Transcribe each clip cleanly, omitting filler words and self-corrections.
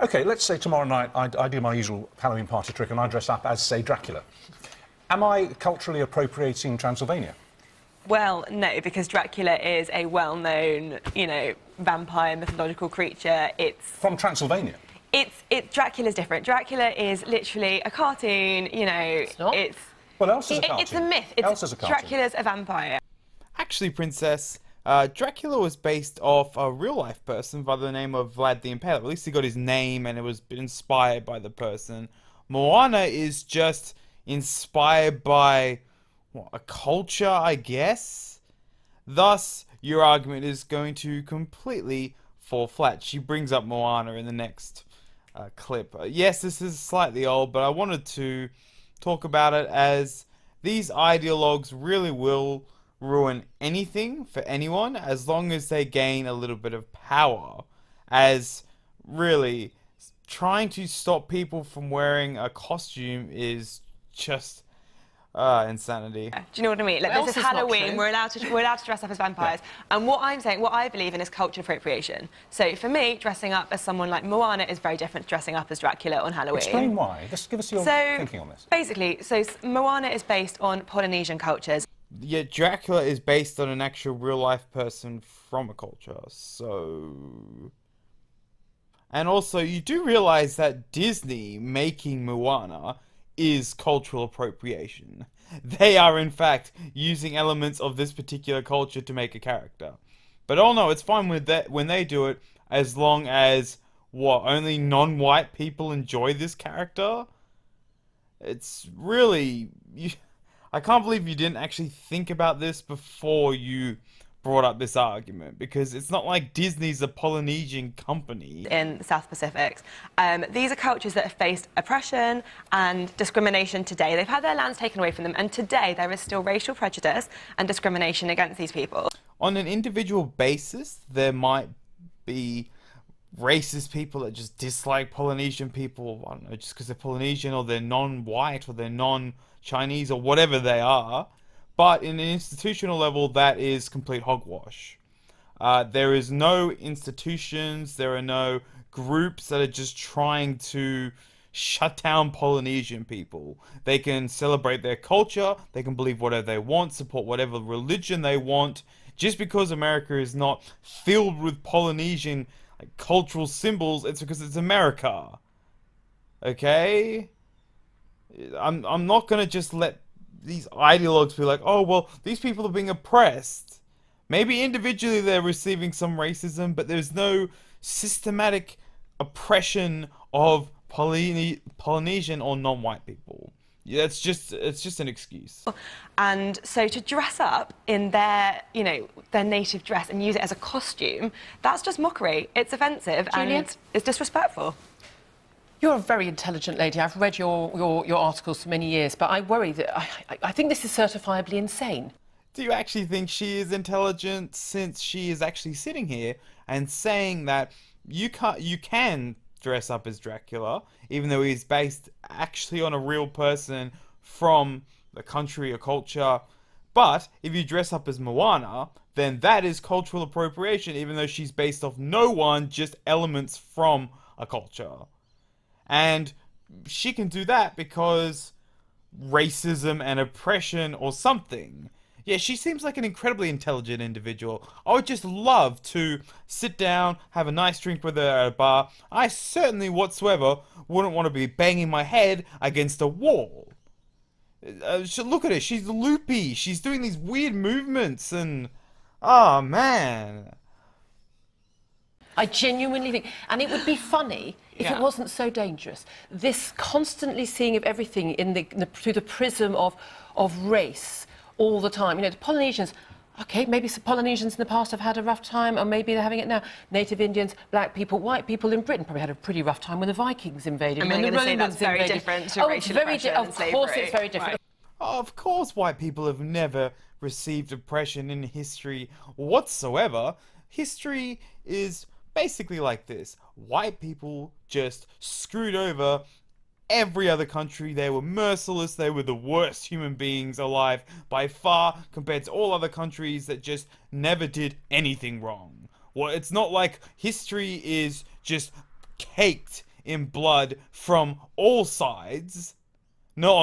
OK, let's say tomorrow night I do my usual Halloween party trick and I dress up as, say, Dracula. Am I culturally appropriating Transylvania? Well, no, because Dracula is a well-known, you know, vampire mythological creature. It's from Transylvania. Dracula's different. Dracula is literally a cartoon. You know, it's not. Well, Elsa's a cartoon. It's a myth. Elsa's a cartoon. Dracula's a vampire. Actually, Princess, Dracula was based off a real-life person by the name of Vlad the Impaler. At least he got his name, and it was inspired by the person. Moana is just inspired by what, a culture, I guess? Thus, your argument is going to completely fall flat. She brings up Moana in the next clip. Yes, this is slightly old, but I wanted to talk about it as these ideologues really will ruin anything for anyone as long as they gain a little bit of power. As really, trying to stop people from wearing a costume is just insanity. Do you know what I mean? Like, this is Halloween. We're allowed to dress up as vampires. Yeah. And what I'm saying, what I believe in, is culture appropriation. So for me, dressing up as someone like Moana is very different to dressing up as Dracula on Halloween. Explain why. Just give us your thinking on this. Basically, Moana is based on Polynesian cultures. Yeah, Dracula is based on an actual real-life person from a culture. So, and also, you do realize that Disney making Moana is cultural appropriation. They are, in fact, using elements of this particular culture to make a character. But oh no, it's fine with that when they do it, as long as, what, only non-white people enjoy this character? It's really... I can't believe you didn't actually think about this before you brought up this argument, because it's not like Disney's a Polynesian company. In the South Pacific. These are cultures that have faced oppression and discrimination today. They've had their lands taken away from them, and today there is still racial prejudice and discrimination against these people. On an individual basis, there might be racist people that just dislike Polynesian people, I don't know, just because they're Polynesian or they're non-white or they're non-Chinese or whatever they are. But in an institutional level, that is complete hogwash. There is no institutions, there are no groups that are just trying to shut down Polynesian people. They can celebrate their culture, they can believe whatever they want, support whatever religion they want. Just because America is not filled with Polynesian cultural symbols, it's because it's America. Okay? I'm not gonna just let these ideologues be like, oh, well, these people are being oppressed. Maybe individually they're receiving some racism, but there's no systematic oppression of Polynesian or non-white people. Yeah, it's just an excuse. And so to dress up in their, you know, their native dress and use it as a costume, that's just mockery. It's offensive and it's disrespectful. You're a very intelligent lady. I've read your articles for many years, but I worry that I think this is certifiably insane. Do you actually think she is intelligent, since she is actually sitting here and saying that you can dress up as Dracula, even though he's based actually on a real person from the country or culture, but if you dress up as Moana, then that is cultural appropriation, even though she's based off no one, just elements from a culture. And she can do that because racism and oppression or something. Yeah, she seems like an incredibly intelligent individual. I would just love to sit down, have a nice drink with her at a bar. I certainly whatsoever wouldn't want to be banging my head against a wall. Look at her, she's loopy. She's doing these weird movements and... oh, man. I genuinely think, and it would be funny if it wasn't so dangerous. This constantly seeing of everything through the prism of race all the time. You know, the Polynesians, okay, maybe some Polynesians in the past have had a rough time, or maybe they're having it now. Native Indians, black people, white people in Britain probably had a pretty rough time when the Vikings invaded. I mean, when the Romans that's very invaded. different to racial oppression and slavery. Of course it's very different. Right. Of course white people have never received oppression in history whatsoever. History is basically like this. White people just screwed over every other country. They were merciless. They were the worst human beings alive by far compared to all other countries that just never did anything wrong. Well, it's not like history is just caked in blood from all sides. No,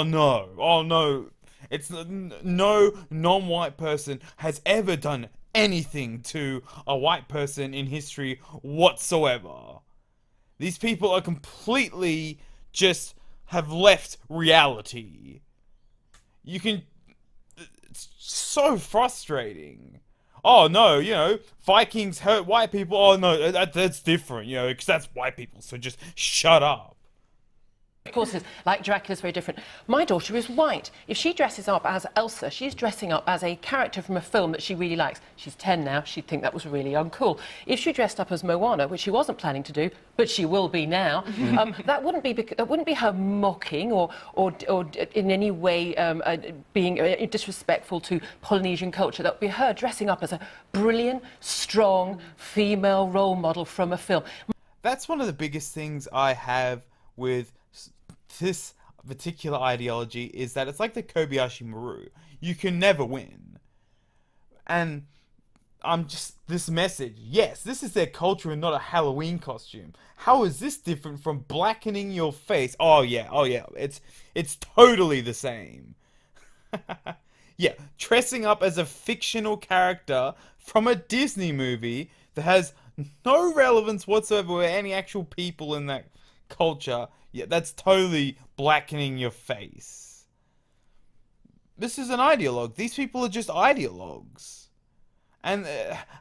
oh no. It's no non-white person has ever done anything to a white person in history whatsoever. These people are completely just have left reality. It's so frustrating. Oh no, you know, Vikings hurt white people. Oh no, that's different, you know, because that's white people. So just shut up. Of course, it's like Dracula's very different. My daughter is white. If she dresses up as Elsa, she's dressing up as a character from a film that she really likes. She's 10 now. She'd think that was really uncool. If she dressed up as Moana, which she wasn't planning to do, but she will be now, that wouldn't be her mocking or in any way being disrespectful to Polynesian culture. That would be her dressing up as a brilliant, strong female role model from a film. That's one of the biggest things I have with this particular ideology, is that it's like the Kobayashi Maru. You can never win. And this message, yes, this is their culture and not a Halloween costume. How is this different from blackening your face? Oh yeah, it's totally the same. Yeah, dressing up as a fictional character from a Disney movie that has no relevance whatsoever with any actual people in that culture. Yeah, that's totally blackening your face. This is an ideologue. These people are just ideologues. And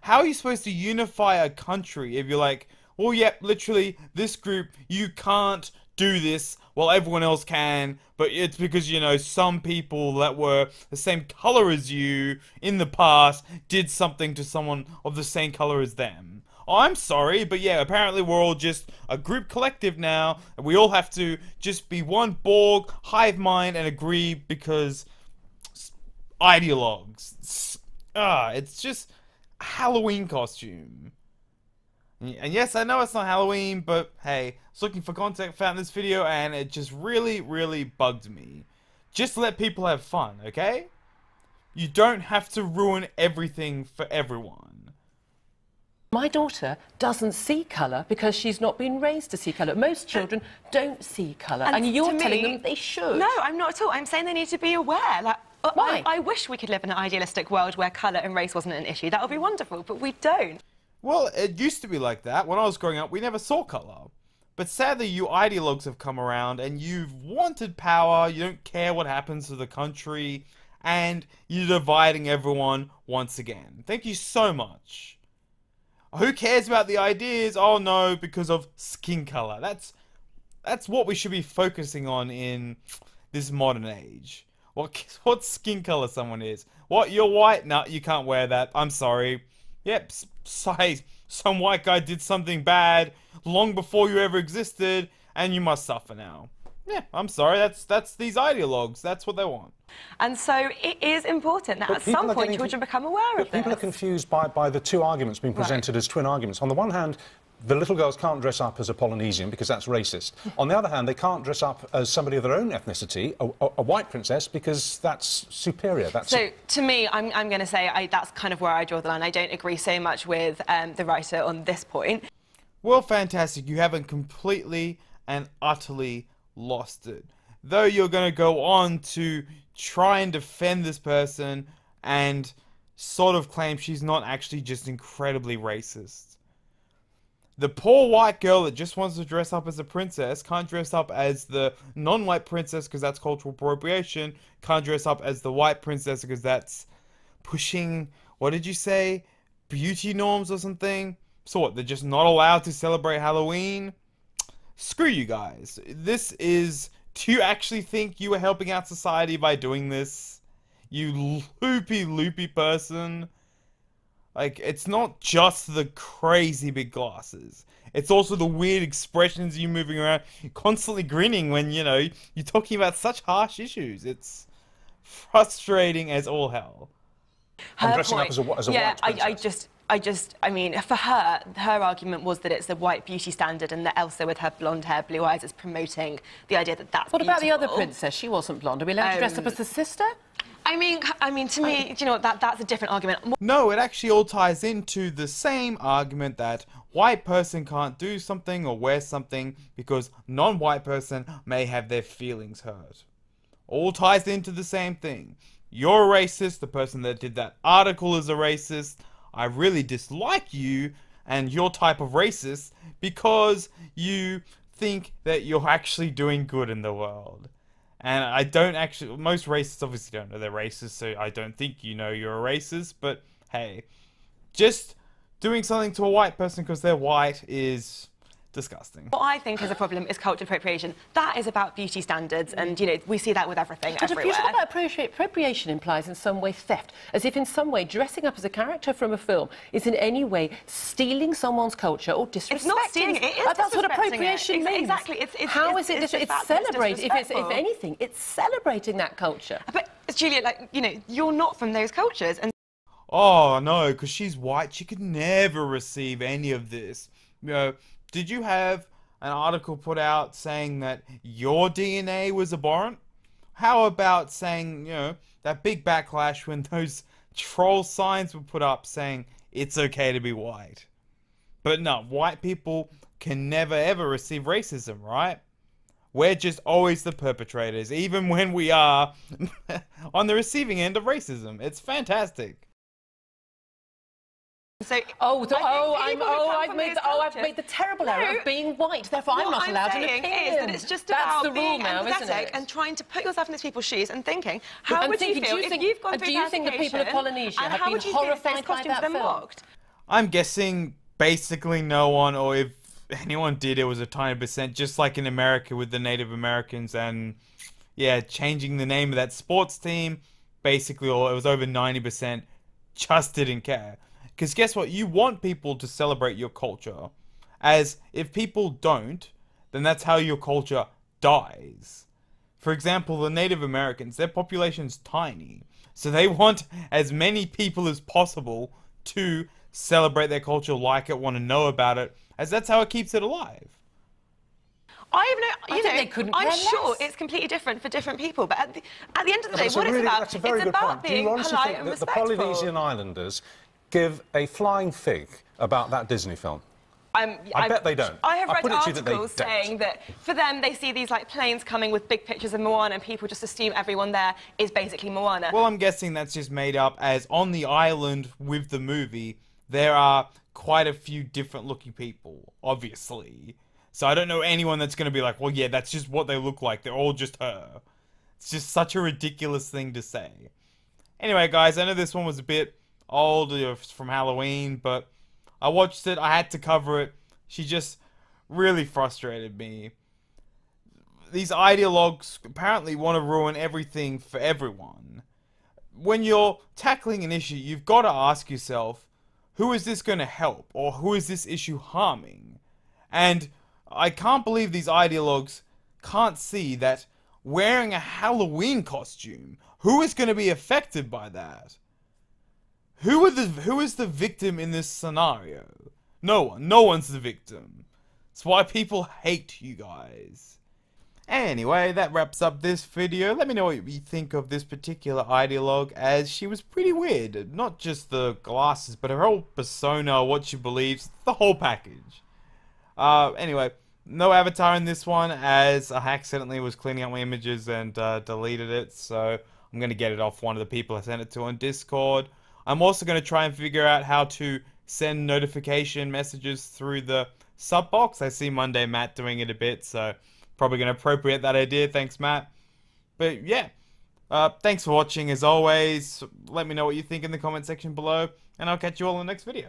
how are you supposed to unify a country if you're like, well, yeah, literally, this group, you can't do this while everyone else can, but it's because, you know, some people that were the same color as you in the past did something to someone of the same color as them. I'm sorry, but yeah, apparently we're all just a group collective now, and we all have to just be one Borg, hive mind, and agree because ideologues. It's just a Halloween costume. And yes, I know it's not Halloween, but hey, I was looking for content, found this video, and it just really, really bugged me. Just let people have fun, okay? You don't have to ruin everything for everyone. My daughter doesn't see colour because she's not been raised to see colour. Most children don't see colour, and you're telling them they should. No, I'm not at all. I'm saying they need to be aware. Like, why? I wish we could live in an idealistic world where colour and race wasn't an issue. That would be wonderful, but we don't. Well, it used to be like that. When I was growing up, we never saw colour. But sadly, you ideologues have come around and you've wanted power, you don't care what happens to the country, and you're dividing everyone once again. Thank you so much. Who cares about the ideas? Oh no, because of skin color. That's what we should be focusing on in this modern age. What skin color someone is. What, you're white? No, you can't wear that. I'm sorry. Yep, some white guy did something bad long before you ever existed, and you must suffer now. Yeah, I'm sorry, that's these ideologues. That's what they want. And so it is important that at some point children become aware of this. People are confused by the two arguments being presented as twin arguments. On the one hand, the little girls can't dress up as a Polynesian because that's racist. On the other hand, they can't dress up as somebody of their own ethnicity, a white princess, because that's superior. So, to me, I'm going to say that's kind of where I draw the line. I don't agree so much with the writer on this point. Well, fantastic. You haven't completely and utterly lost it. Though you're going to go on to try and defend this person and sort of claim she's not actually just incredibly racist. The poor white girl that just wants to dress up as a princess can't dress up as the non-white princess because that's cultural appropriation, can't dress up as the white princess because that's pushing, what did you say, beauty norms or something? So what, they're just not allowed to celebrate Halloween? Screw you guys. Do you actually think you are helping out society by doing this? You loopy person. Like, it's not just the crazy big glasses. It's also the weird expressions you moving around, constantly grinning when, you know, you're talking about such harsh issues. It's frustrating as all hell. I'm dressing up as a white princess. I mean, for her argument was that it's the white beauty standard and that Elsa with her blonde hair, blue eyes is promoting the idea that that's What about the other princess? She wasn't blonde. Are we allowed to dress up as the sister? I mean, to me, do you know what, that's a different argument. No, it actually all ties into the same argument that white person can't do something or wear something because non-white person may have their feelings hurt. All ties into the same thing. You're a racist, the person that did that article is a racist, I really dislike you and your type of racist because you think that you're actually doing good in the world. And I don't actually, most racists obviously don't know they're racist, so I don't think you know you're a racist, but hey, just doing something to a white person because they're white is disgusting. What I think is a problem is cultural appropriation. That is about beauty standards, and, you know, we see that with everything, everywhere. But appropriation implies in some way theft, as if in some way dressing up as a character from a film is in any way stealing someone's culture or disrespecting. It's not stealing it, it is That's what appropriation means. Exactly. How is it? It's celebrating. If anything, it's celebrating that culture. But, Julia, like, you know, you're not from those cultures, and... Oh, no, because she's white, she could never receive any of this. You know, did you have an article put out saying that your DNA was abhorrent? How about saying, you know, that big backlash when those troll signs were put up saying it's okay to be white? But no, white people can never ever receive racism, right? We're just always the perpetrators, even when we are on the receiving end of racism. It's fantastic. So, I've made the terrible error of being white. Therefore, I'm not allowed an opinion. Is that it's just about being empathetic and trying to put yourself in those people's shoes and thinking, how would you feel if you've gone through do you think the people of Polynesia have been horrified by that film? Mocked? I'm guessing basically no one, or if anyone did, it was a tiny percent, just like in America with the Native Americans and, yeah, changing the name of that sports team. Basically, or it was over 90% just didn't care. Because guess what? You want people to celebrate your culture. As if people don't, then that's how your culture dies. For example, the Native Americans, their population's tiny. So they want as many people as possible to celebrate their culture, like it, want to know about it, as that's how it keeps it alive. I'm sure it's completely different for different people, but at the end of the day, what it's about, that's a very good point. Do you honestly think that the Polynesian Islanders give a flying fig about that Disney film? I bet they don't. I have read articles saying that for them, they see these like planes coming with big pictures of Moana, and people just assume everyone there is basically Moana. Well, I'm guessing that's just made up, as on the island with the movie, there are quite a few different looking people, obviously. So I don't know anyone that's going to be like, well, yeah, that's just what they look like. They're all just her. It's just such a ridiculous thing to say. Anyway, guys, I know this one was a bit old, from Halloween, but I watched it, I had to cover it. She just really frustrated me. These ideologues apparently want to ruin everything for everyone. When you're tackling an issue, you've got to ask yourself, who is this going to help, or who is this issue harming? And I can't believe these ideologues can't see that wearing a Halloween costume, who is going to be affected by that? Who is the victim in this scenario? No one. No one's the victim. That's why people hate you guys. Anyway, that wraps up this video. Let me know what you think of this particular ideologue, as she was pretty weird. Not just the glasses, but her whole persona, what she believes, the whole package. Anyway, no avatar in this one, as I accidentally was cleaning up my images and deleted it, so I'm going to get it off one of the people I sent it to on Discord. I'm also going to try and figure out how to send notification messages through the sub box. I see Monday Matt doing it a bit, so probably going to appropriate that idea. Thanks, Matt. But yeah, thanks for watching as always. Let me know what you think in the comment section below, and I'll catch you all in the next video.